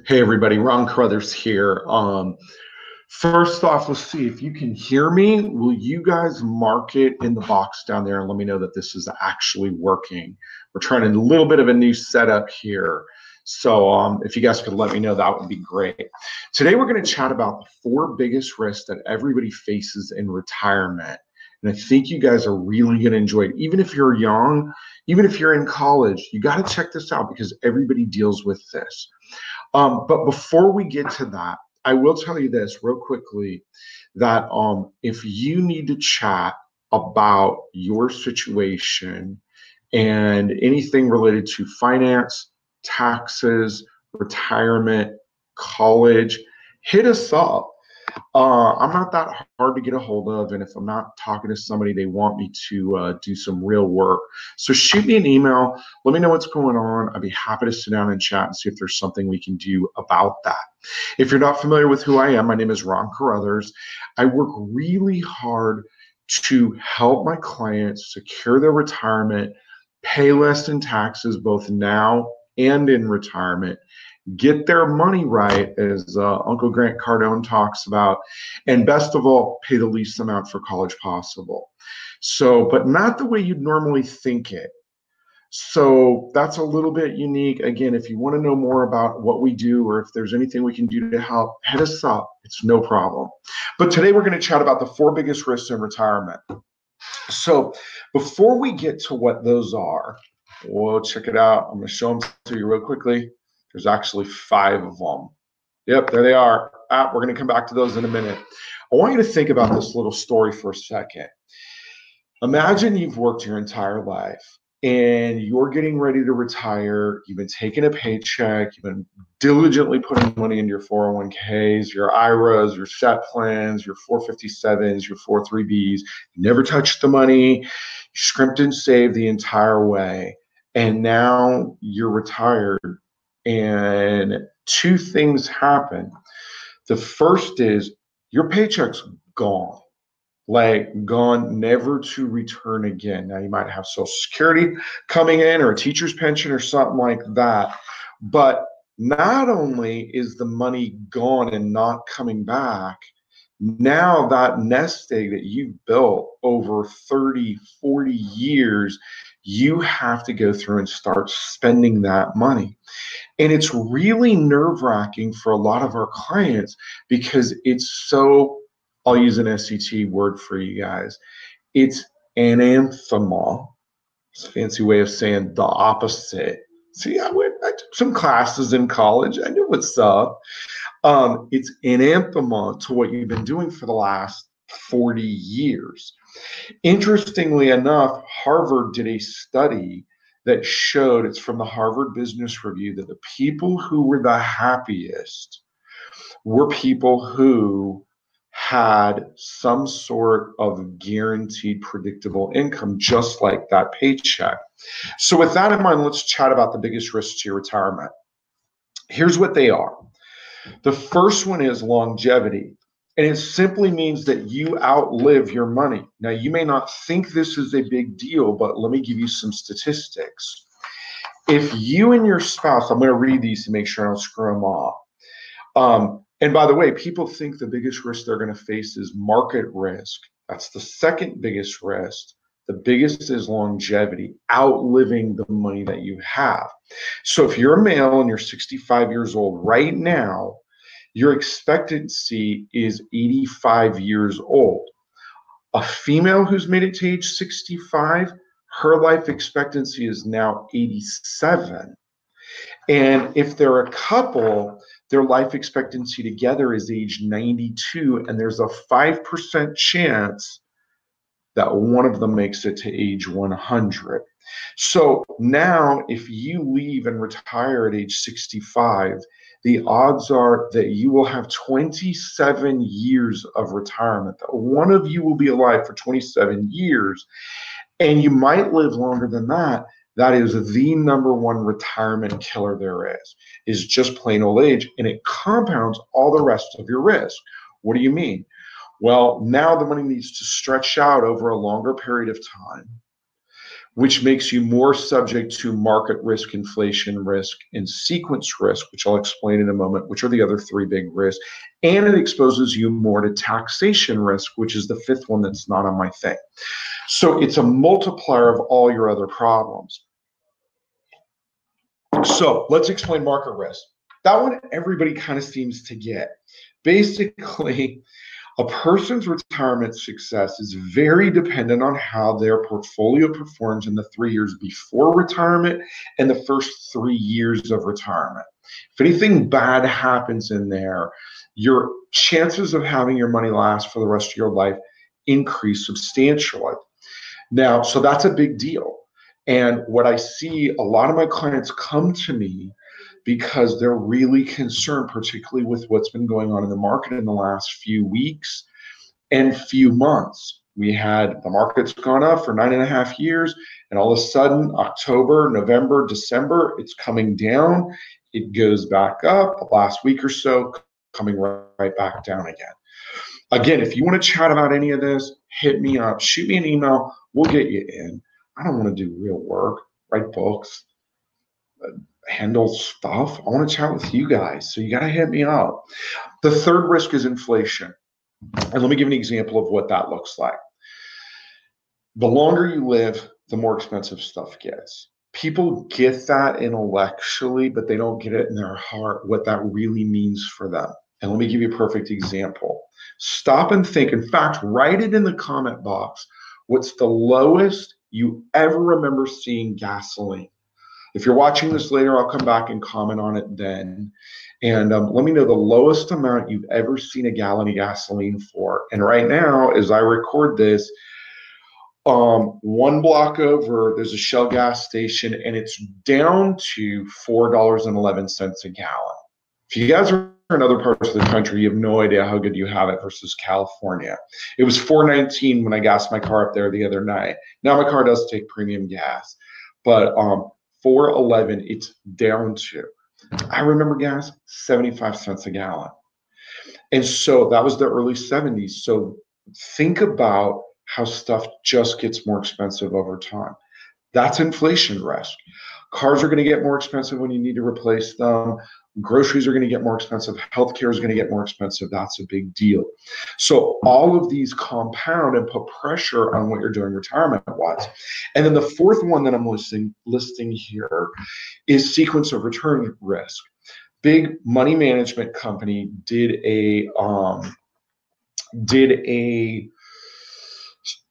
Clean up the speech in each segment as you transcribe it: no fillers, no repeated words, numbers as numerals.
Hey everybody, Ron Carruthers here. First off, let's see if you can hear me. Will you guys mark it in the box down there and let me know that this is actually working? We're trying a little bit of a new setup here. So if you guys could let me know, that would be great. Today we're going to chat about the 4 biggest risks that everybody faces in retirement. And I think you guys are really going to enjoy it. Even if you're young, even if you're in college, you got to check this out because everybody deals with this. But before we get to that, I will tell you this real quickly that if you need to chat about your situation and anything related to finance, taxes, retirement, college, hit us up. I'm not that hard to get a hold of, and if I'm not talking to somebody, they want me to do some real work. So shoot me an email. Let me know what's going on. I'd be happy to sit down and chat and see if there's something we can do about that. If you're not familiar with who I am, my name is Ron Carruthers. I work really hard to help my clients secure their retirement, pay less in taxes both now and in retirement, get their money right, as Uncle Grant Cardone talks about, and best of all, pay the least amount for college possible. So, but not the way you'd normally think it. So that's a little bit unique. Again, if you want to know more about what we do or if there's anything we can do to help, hit us up. It's no problem. But today we're going to chat about the 4 biggest risks in retirement. So before we get to what those are, we'll check it out. I'm going to show them to you real quickly. There's actually 5 of them. Yep, there they are. We're going to come back to those in a minute. I want you to think about this little story for a second. Imagine you've worked your entire life and you're getting ready to retire. You've been taking a paycheck. You've been diligently putting money into your 401ks, your IRAs, your SET plans, your 457s, your 403bs. You never touched the money. You scrimped and saved the entire way. And now you're retired. And 2 things happen. The first is your paycheck's gone, like gone, never to return again. Now you might have Social Security coming in or a teacher's pension or something like that. But not only is the money gone and not coming back, now that nest egg that you've built over 30, 40 years, you have to go through and start spending that money. And it's really nerve-wracking for a lot of our clients because it's so, I'll use an SET word for you guys. It's anathema. It's a fancy way of saying the opposite. See, I took some classes in college. I knew what's up. It's anathema to what you've been doing for the last 40 years. Interestingly enough, Harvard did a study that showed, it's from the Harvard Business Review, that the people who were the happiest were people who had some sort of guaranteed predictable income, just like that paycheck. So with that in mind, let's chat about the biggest risks to your retirement. Here's what they are. The first one is longevity. And it simply means that you outlive your money. Now, you may not think this is a big deal, but let me give you some statistics. If you and your spouse, I'm going to read these to make sure I don't screw them up. And by the way, people think the biggest risk they're going to face is market risk. That's the second biggest risk. The biggest is longevity, outliving the money that you have. So if you're a male and you're 65 years old right now, your expectancy is 85 years old. A female who's made it to age 65, her life expectancy is now 87. And if they're a couple, their life expectancy together is age 92, and there's a 5% chance that one of them makes it to age 100. So now if you leave and retire at age 65, the odds are that you will have 27 years of retirement. That one of you will be alive for 27 years, and you might live longer than that. That is the number 1 retirement killer there is just plain old age, and it compounds all the rest of your risk. What do you mean? Well, now the money needs to stretch out over a longer period of time. which makes you more subject to market risk, inflation risk, and sequence risk, which I'll explain in a moment, which are the other three big risks. And it exposes you more to taxation risk, which is the fifth one that's not on my thing. So it's a multiplier of all your other problems. So let's explain market risk. That one everybody kind of seems to get. Basically, a person's retirement success is very dependent on how their portfolio performs in the 3 years before retirement and the first 3 years of retirement. If anything bad happens in there, your chances of having your money last for the rest of your life increase substantially. Now, so that's a big deal. And what I see, a lot of my clients come to me because they're really concerned, particularly with what's been going on in the market in the last few weeks and few months. We had the market's gone up for 9.5 years, and all of a sudden, October, November, December, it's coming down. It goes back up the last week or so, coming right back down again. Again, if you want to chat about any of this, hit me up, shoot me an email, we'll get you in. I don't want to do real work, write books, handle stuff. I want to chat with you guys. So you got to hit me up. The third risk is inflation. And let me give an example of what that looks like. The longer you live, the more expensive stuff gets. People get that intellectually, but they don't get it in their heart, what that really means for them. And let me give you a perfect example. Stop and think. In fact, write it in the comment box. What's the lowest you ever remember seeing gasoline? If you're watching this later, I'll come back and comment on it then. And let me know the lowest amount you've ever seen a gallon of gasoline for. And right now, as I record this, one block over, there's a Shell gas station, and it's down to $4.11 a gallon. If you guys are in other parts of the country, you have no idea how good you have it versus California. It was $4.19 when I gassed my car up there the other night. Now my car does take premium gas, but $4.11 it's down to. I remember gas 75 cents a gallon. And so that was the early 70s. So think about how stuff just gets more expensive over time. That's inflation risk. Cars are going to get more expensive when you need to replace them. Groceries are going to get more expensive. Healthcare is going to get more expensive. That's a big deal. So all of these compound and put pressure on what you're doing retirement-wise. And then the fourth one that I'm listing here is sequence of return risk. Big money management company did a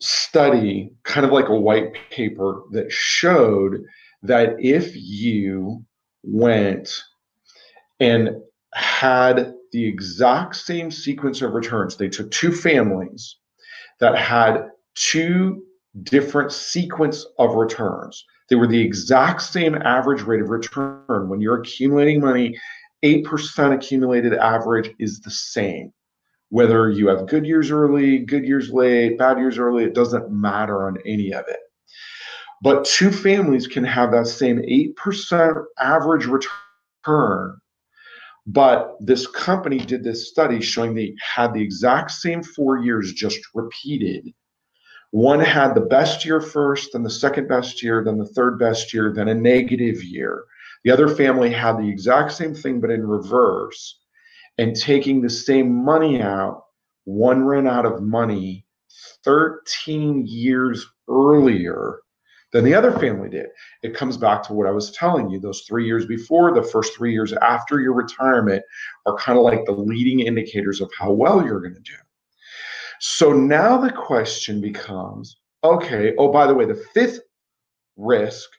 study, kind of like a white paper, that showed that if you went and had the exact same sequence of returns, they took two families that had two different sequence of returns. They were the exact same average rate of return. When you're accumulating money, 8% accumulated average is the same. Whether you have good years early, good years late, bad years early, it doesn't matter on any of it. But two families can have that same 8% average return. But this company did this study showing they had the exact same 4 years just repeated. One had the best year first, then the second best year, then the third best year, then a negative year. The other family had the exact same thing, but in reverse. And taking the same money out, one ran out of money 13 years earlier than the other family did. It comes back to what I was telling you. Those 3 years before, the first 3 years after your retirement are kind of like the leading indicators of how well you're going to do. So now the question becomes, okay, oh, by the way, the fifth risk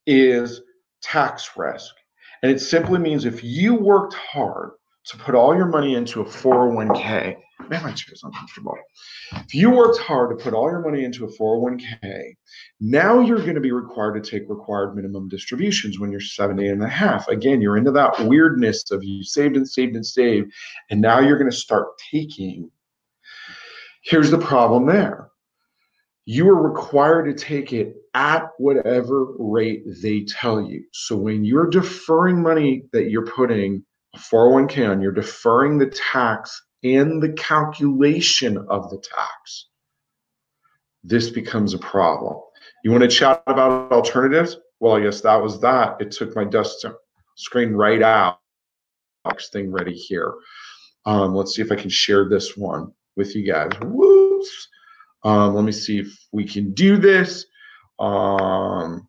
is tax risk. And it simply means if you worked hard to put all your money into a 401k, man, my chair's uncomfortable. If you worked hard to put all your money into a 401k, now you're going to be required to take required minimum distributions when you're 70 and a half. Again, you're into that weirdness of you saved and saved and saved, and now you're going to start taking. Here's the problem there. You are required to take it at whatever rate they tell you. So when you're deferring money that you're putting a 401k on, you're deferring the tax and the calculation of the tax. This becomes a problem. You want to chat about alternatives? Well, I guess that was that. It took my desktop screen right out. Next thing ready here. Let's see if I can share this one with you guys. Whoops. Let me see if we can do this. Will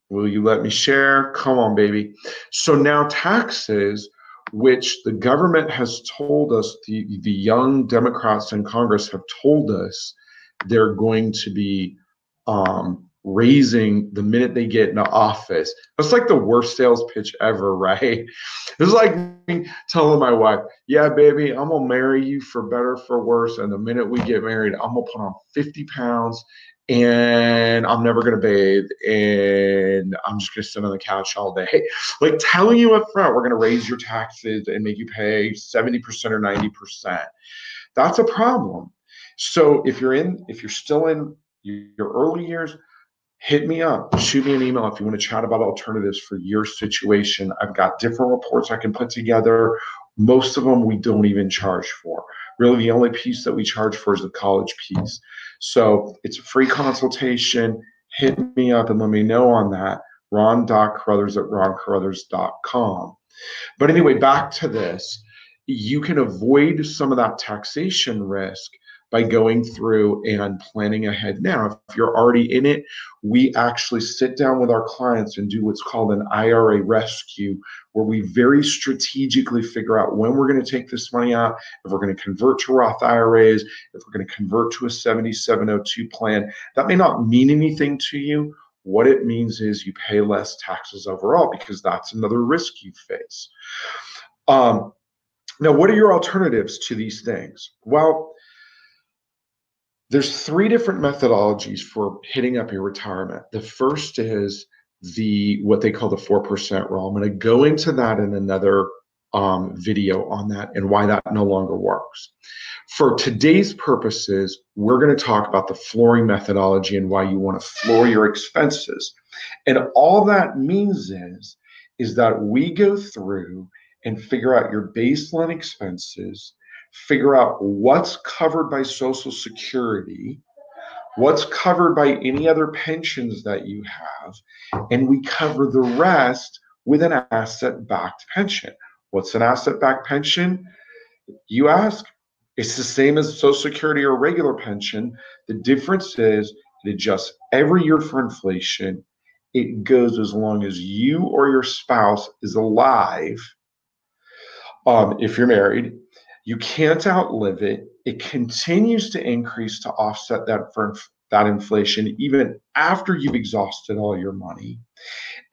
you let me share? Come on, baby. So now taxes, which the government has told us, the young Democrats in Congress have told us they're going to be raising the minute they get into office. That's like the worst sales pitch ever, right? It's like me telling my wife, yeah, baby, I'm going to marry you for better, for worse. And the minute we get married, I'm going to put on 50 pounds and I'm never going to bathe and I'm just going to sit on the couch all day. Like telling you up front, we're going to raise your taxes and make you pay 70% or 90%. That's a problem. So if you're still in your early years, hit me up, shoot me an email if you want to chat about alternatives for your situation. I've got different reports I can put together. Most of them we don't even charge for. Really, the only piece that we charge for is the college piece. So it's a free consultation. Hit me up and let me know on that. ron.carruthers@roncarruthers.com. But anyway, back to this. You can avoid some of that taxation risk by going through and planning ahead. Now, if you're already in it, we actually sit down with our clients and do what's called an IRA rescue, where we very strategically figure out when we're going to take this money out, if we're going to convert to Roth IRAs, if we're going to convert to a 7702 plan. That may not mean anything to you. What it means is you pay less taxes overall, because that's another risk you face. Now, what are your alternatives to these things? Well, there's three different methodologies for hitting up your retirement. The first is what they call the 4% rule. I'm going to go into that in another video on that and why that no longer works. For today's purposes, we're going to talk about the flooring methodology and why you want to floor your expenses. And all that means is that we go through and figure out your baseline expenses, figure out what's covered by Social Security, what's covered by any other pensions that you have, and we cover the rest with an asset-backed pension. What's an asset-backed pension? You ask. It's the same as Social Security or regular pension. The difference is it adjusts every year for inflation. It goes as long as you or your spouse is alive. If you're married, you can't outlive it. It continues to increase to offset that inflation even after you've exhausted all your money.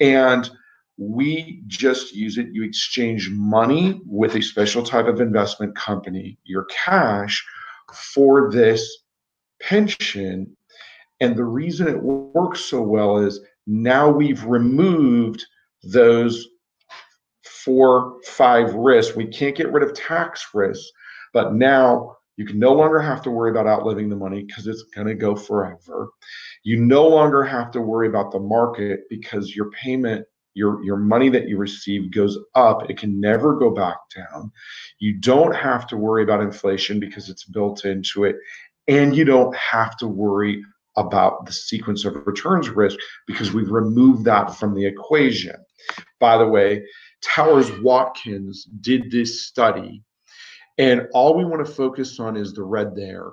And we just use it. You exchange money with a special type of investment company, your cash, for this pension. And the reason it works so well is now we've removed those 4, 5 risks. We can't get rid of tax risks, but now you can no longer have to worry about outliving the money because it's going to go forever. You no longer have to worry about the market because your payment, your money that you receive goes up. It can never go back down. You don't have to worry about inflation because it's built into it. And you don't have to worry about the sequence of returns risk because we've removed that from the equation. By the way, Towers Watkins did this study, and all we want to focus on is the red there.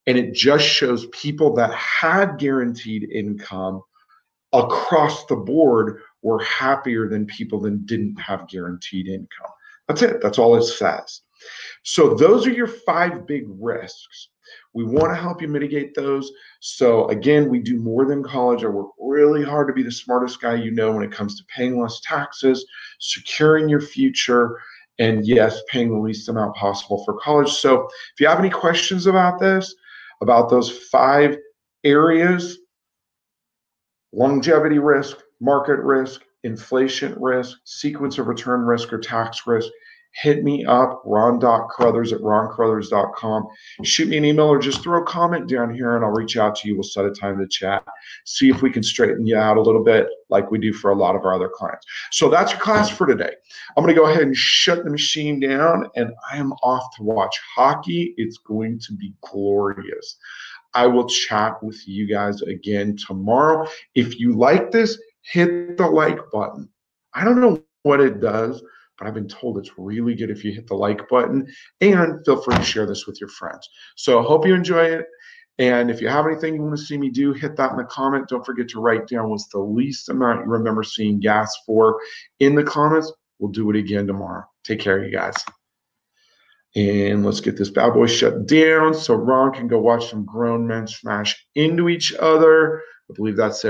And it just shows people that had guaranteed income across the board were happier than people that didn't have guaranteed income. That's it. That's all it says. So those are your 5 big risks. We want to help you mitigate those. So again, we do more than college. I work really hard to be the smartest guy you know when it comes to paying less taxes, securing your future, and yes, paying the least amount possible for college. So if you have any questions about this, about those 5 areas, longevity risk, market risk, inflation risk, sequence of return risk, or tax risk, hit me up, ron.carruthers@roncarruthers.com. Shoot me an email or just throw a comment down here and I'll reach out to you. We'll set a time to chat, see if we can straighten you out a little bit like we do for a lot of our other clients. So that's your class for today. I'm going to go ahead and shut the machine down and I am off to watch hockey. It's going to be glorious. I will chat with you guys again tomorrow. If you like this, hit the like button. I don't know what it does, but I've been told it's really good if you hit the like button, and feel free to share this with your friends. So I hope you enjoy it. And if you have anything you want to see me do, hit that in the comment. Don't forget to write down what's the least amount you remember seeing gas for in the comments. We'll do it again tomorrow. Take care, you guys. And let's get this bad boy shut down so Ron can go watch some grown men smash into each other. I believe that's it.